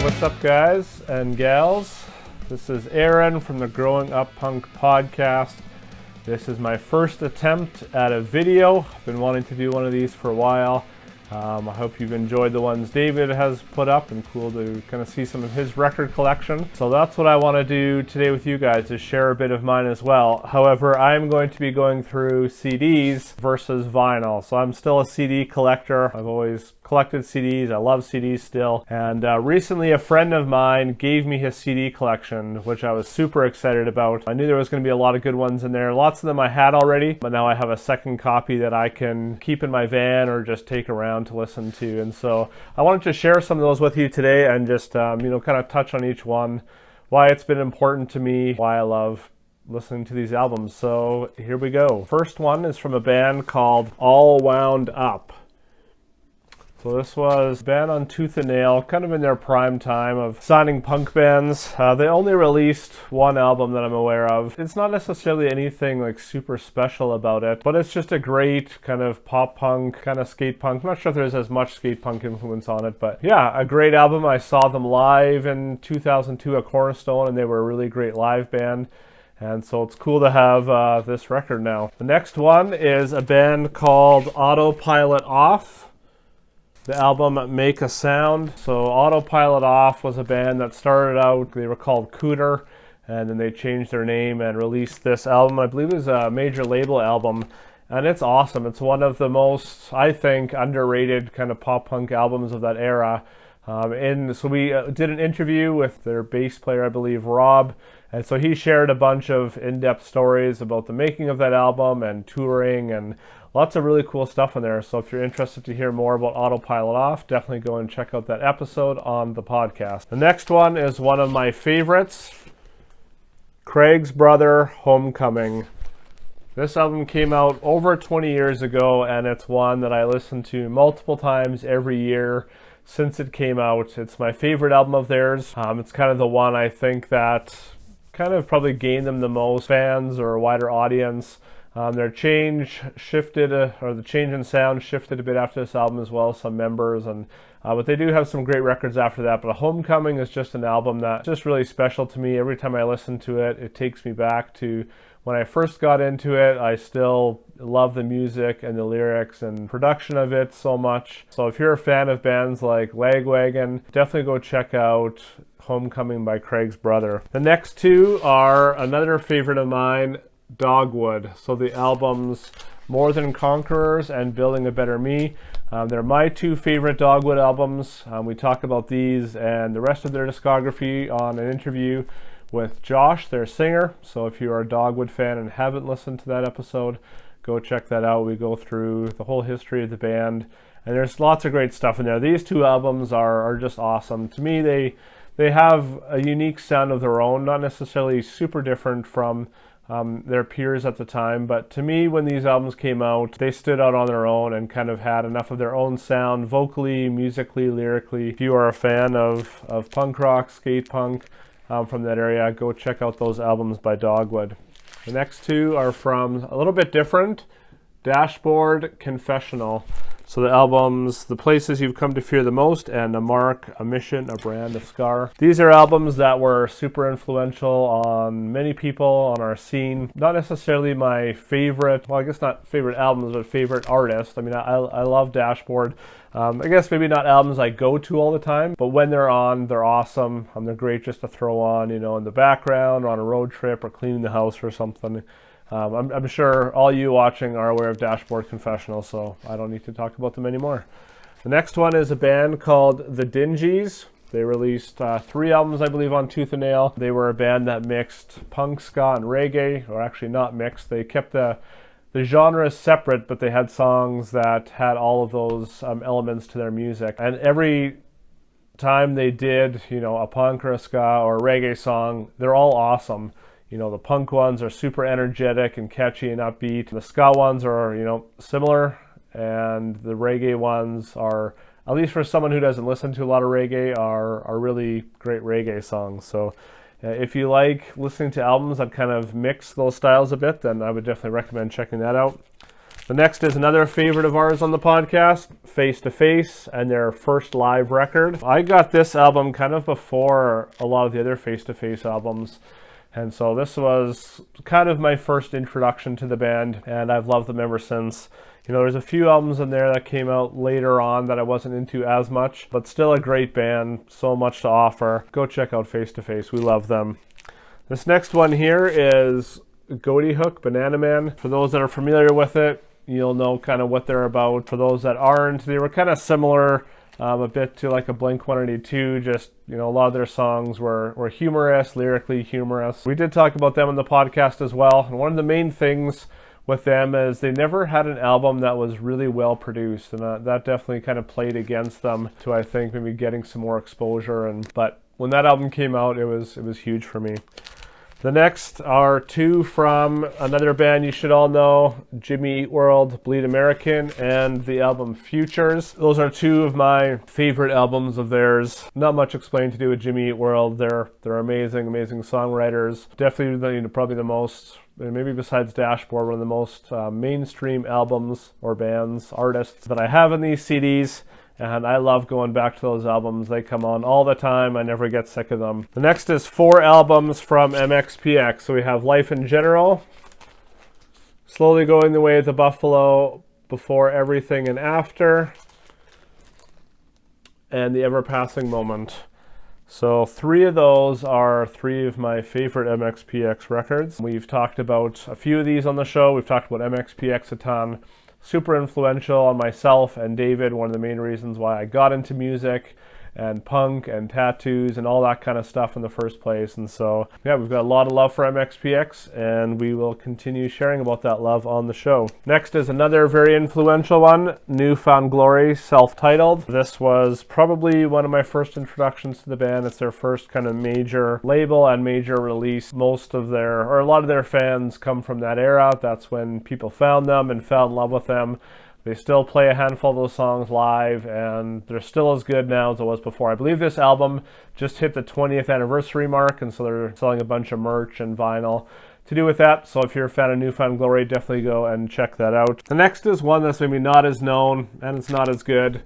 What's up, guys and gals? This is Aaron from the Growing Up Punk podcast. This is my first attempt at a video. I've been wanting to do one of these for a while. I hope you've enjoyed the ones David has put up, and cool to kind of see some of his record collection. So that's what I want to do today with you guys, is share a bit of mine as well. However, I'm going to be going through CDs versus vinyl. So I'm still a CD collector. I've always collected CDs. I love CDs still. And recently a friend of mine gave me his CD collection, which I was super excited about. I knew there was going to be a lot of good ones in there. Lots of them I had already, but now I have a second copy that I can keep in my van or just take around to listen to. And so I wanted to share some of those with you today and just kind of touch on each one, why it's been important to me, why I love listening to these albums. So here we go. First one is from a band called All Wound Up. So this was a band on Tooth and Nail, kind of in their prime time of signing punk bands. They only released one album that I'm aware of. It's not necessarily anything like super special about it, but it's just a great kind of pop punk, kind of skate punk. I'm not sure if there's as much skate punk influence on it, but yeah, a great album. I saw them live in 2002 at Cornerstone, and they were a really great live band. And so it's cool to have this record now. The next one is a band called Autopilot Off. The album Make a Sound. So Autopilot Off was a band that started out, they were called Cooter, and then they changed their name and released this album. I believe it was a major label album, and it's awesome. It's one of the most, I think, underrated kind of pop punk albums of that era. So we did an interview with their bass player, I believe, Rob, and so he shared a bunch of in-depth stories about the making of that album and touring and lots of really cool stuff in there. So if you're interested to hear more about Autopilot Off, definitely go and check out that episode on the podcast. The next one is one of my favorites, Craig's Brother, Homecoming. This album came out over 20 years ago, and it's one that I listen to multiple times every year since it came out. It's my favorite album of theirs. It's kind of the one I think that kind of probably gained them the most fans or a wider audience. Their change shifted, or the change in sound shifted a bit after this album as well, some members, and but they do have some great records after that. But Homecoming is just an album that's just really special to me. Every time I listen to it, it takes me back to when I first got into it. I still love the music and the lyrics and production of it so much. So if you're a fan of bands like Lagwagon, definitely go check out Homecoming by Craig's Brother. The next two are another favorite of mine, Dogwood. So the albums More Than Conquerors and Building a Better Me. They're my two favorite Dogwood albums. We talk about these and the rest of their discography on an interview with Josh, their singer. So if you are a Dogwood fan and haven't listened to that episode, go check that out. We go through the whole history of the band, and there's lots of great stuff in there. These two albums are just awesome. To me, they have a unique sound of their own, not necessarily super different from their peers at the time, but to me, when these albums came out, they stood out on their own and kind of had enough of their own sound, vocally, musically, lyrically. If you are a fan of punk rock, skate punk from that area, go check out those albums by Dogwood. The next two are from a little bit different, Dashboard, Confessional. So the albums The Places You've Come to Fear the Most and A Mark, A Mission, A Brand, A Scar. These are albums that were super influential on many people on our scene. Not necessarily my favorite, well, I guess not favorite albums, but favorite artist. I mean, I love Dashboard. I guess maybe not albums I go to all the time, but when they're on, they're awesome. They're great just to throw on, in the background or on a road trip or cleaning the house or something. I'm sure all you watching are aware of Dashboard Confessional, so I don't need to talk about them anymore. The next one is a band called the Dingies. They released 3 albums, I believe, on Tooth and Nail. They were a band that mixed punk, ska, and reggae, or actually not mixed. They kept the genres separate, but they had songs that had all of those elements to their music. And every time they did, a punk or a ska or a reggae song, they're all awesome. The punk ones are super energetic and catchy and upbeat. The ska ones are, similar, and the reggae ones are, at least for someone who doesn't listen to a lot of reggae, are really great reggae songs. So if you like listening to albums that kind of mix those styles a bit, then I would definitely recommend checking that out. The next is another favorite of ours on the podcast, Face to Face, and their first live record. I got this album kind of before a lot of the other Face to Face albums, and so this was kind of my first introduction to the band, and I've loved them ever since. You know, there's a few albums in there that came out later on that I wasn't into as much, but still a great band, so much to offer. Go check out Face to Face, we love them. This next one here is Goaty Hook, Banana Man. For those that are familiar with it, you'll know kind of what they're about. For those that aren't, they were kind of similar a bit to like a Blink-182, just, you know, a lot of their songs were humorous, lyrically humorous. We did talk about them on the podcast as well, and one of the main things with them is they never had an album that was really well produced, and that definitely kind of played against them to, I think, maybe getting some more exposure. But when that album came out, it was huge for me. The next are two from another band you should all know, Jimmy Eat World, Bleed American, and the album Futures. Those are two of my favorite albums of theirs. Not much explained to do with Jimmy Eat World. They're amazing songwriters. Definitely probably the most, maybe besides Dashboard, one of the most mainstream albums or bands, artists that I have in these CDs. And I love going back to those albums. They come on all the time. I never get sick of them. The next is 4 albums from MXPX. So we have Life in General, Slowly Going the Way of the Buffalo, Before Everything and After, and The Ever-Passing Moment. So 3 of those are 3 of my favorite MXPX records. We've talked about a few of these on the show. We've talked about MXPX a ton. Super influential on myself and David, one of the main reasons why I got into music and punk and tattoos and all that kind of stuff in the first place. And so, yeah, we've got a lot of love for MXPX, and we will continue sharing about that love on the show. Next is another very influential one, New Found Glory, self-titled. This was probably one of my first introductions to the band. It's their first kind of major label and major release. A lot of their fans come from that era. That's when people found them and fell in love with them. They still play a handful of those songs live, and they're still as good now as it was before. I believe this album just hit the 20th anniversary mark, and so they're selling a bunch of merch and vinyl to do with that. So if you're a fan of New Found Glory, definitely go and check that out. The next is one that's maybe not as known, and it's not as good.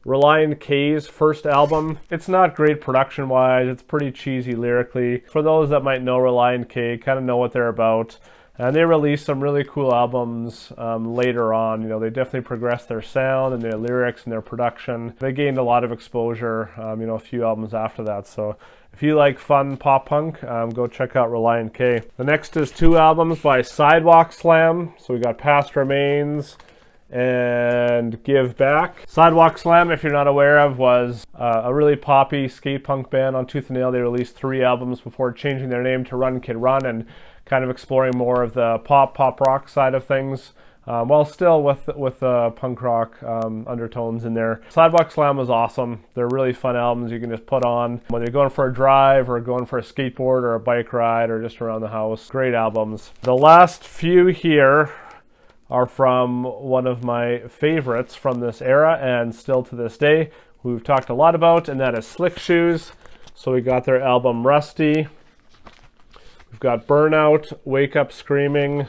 Reliant K's first album. It's not great production-wise. It's pretty cheesy lyrically. For those that might know Reliant K, kind of know what they're about. And they released some really cool albums later on. You know, they definitely progressed their sound and their lyrics and their production. They gained a lot of exposure, a few albums after that. So if you like fun pop punk, go check out Reliant K. The next is 2 albums by Sidewalk Slam. So we got Past Remains and Give Back. Sidewalk Slam, if you're not aware of, was a really poppy skate punk band on Tooth and Nail. They released 3 albums before changing their name to Run Kid Run and kind of exploring more of the pop rock side of things, while still with punk rock undertones in there. Sidewalk Slam was awesome. They're really fun albums you can just put on whether you're going for a drive or going for a skateboard or a bike ride or just around the house. Great albums. The last few here are from one of my favorites from this era and still to this day, who we've talked a lot about, and that is Slick Shoes. So we got their album Rusty. We've got Burnout, Wake Up Screaming,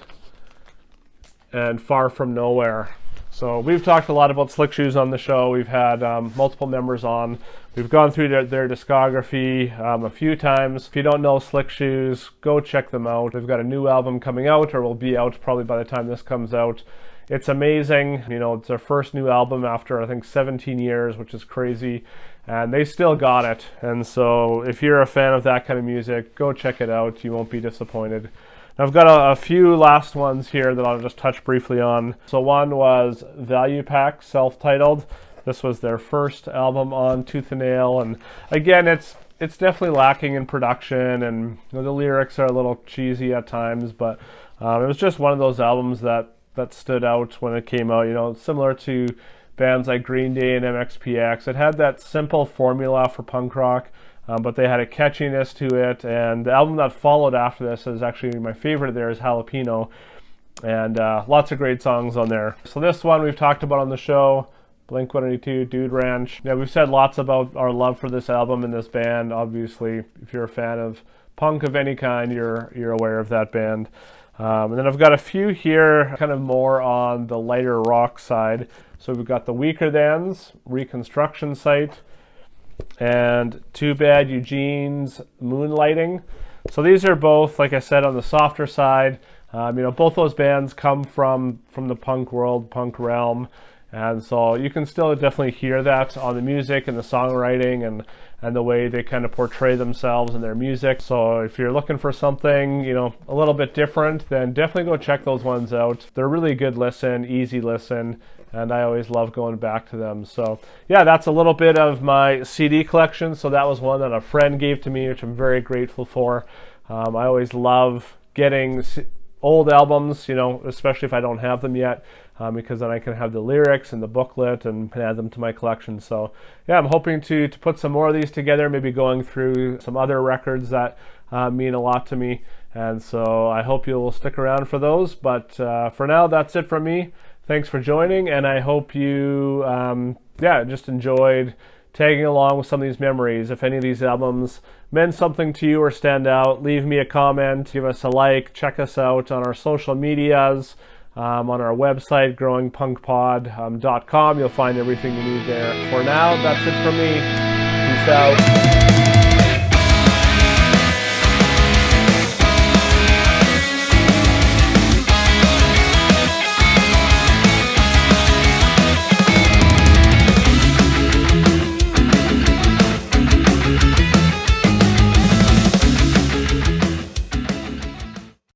and Far From Nowhere. So we've talked a lot about Slick Shoes on the show. We've had multiple members on. We've gone through their discography a few times. If you don't know Slick Shoes, go check them out. They've got a new album coming out, or will be out probably by the time this comes out. It's amazing. You know, it's their first new album after, I think, 17 years, which is crazy. And they still got it. And so if you're a fan of that kind of music, go check it out. You won't be disappointed. I've got a few last ones here that I'll just touch briefly on. So one was Value Pack, self-titled. This was their first album on Tooth and Nail. And again, it's definitely lacking in production, and the lyrics are a little cheesy at times, but it was just one of those albums that stood out when it came out. Similar to bands like Green Day and MXPX. It had that simple formula for punk rock, but they had a catchiness to it. And the album that followed after this is actually my favorite of theirs, Jalapeno, and lots of great songs on there. So this one we've talked about on the show, Blink-182, Dude Ranch. Yeah, we've said lots about our love for this album and this band. Obviously, if you're a fan of punk of any kind, you're aware of that band. And then I've got a few here kind of more on the lighter rock side. So we've got the Weaker Thans, Reconstruction Site, and Too Bad Eugene's Moonlighting. So these are both, like I said, on the softer side. Both those bands come from the punk world, punk realm, and so you can still definitely hear that on the music and the songwriting and the way they kind of portray themselves in their music. So if you're looking for something, a little bit different, then definitely go check those ones out. They're really good listen, easy listen, and I always love going back to them. So yeah, that's a little bit of my CD collection. So that was one that a friend gave to me, which I'm very grateful for. I always love getting old albums, especially if I don't have them yet, because then I can have the lyrics and the booklet and add them to my collection. So yeah, I'm hoping to put some more of these together, maybe going through some other records that mean a lot to me. And so I hope you'll stick around for those. But for now, that's it from me. Thanks for joining, and I hope you just enjoyed tagging along with some of these memories. If any of these albums meant something to you or stand out, leave me a comment, give us a like, check us out on our social medias, on our website, growingpunkpod.com. You'll find everything you need there. For now, that's it from me. Peace out.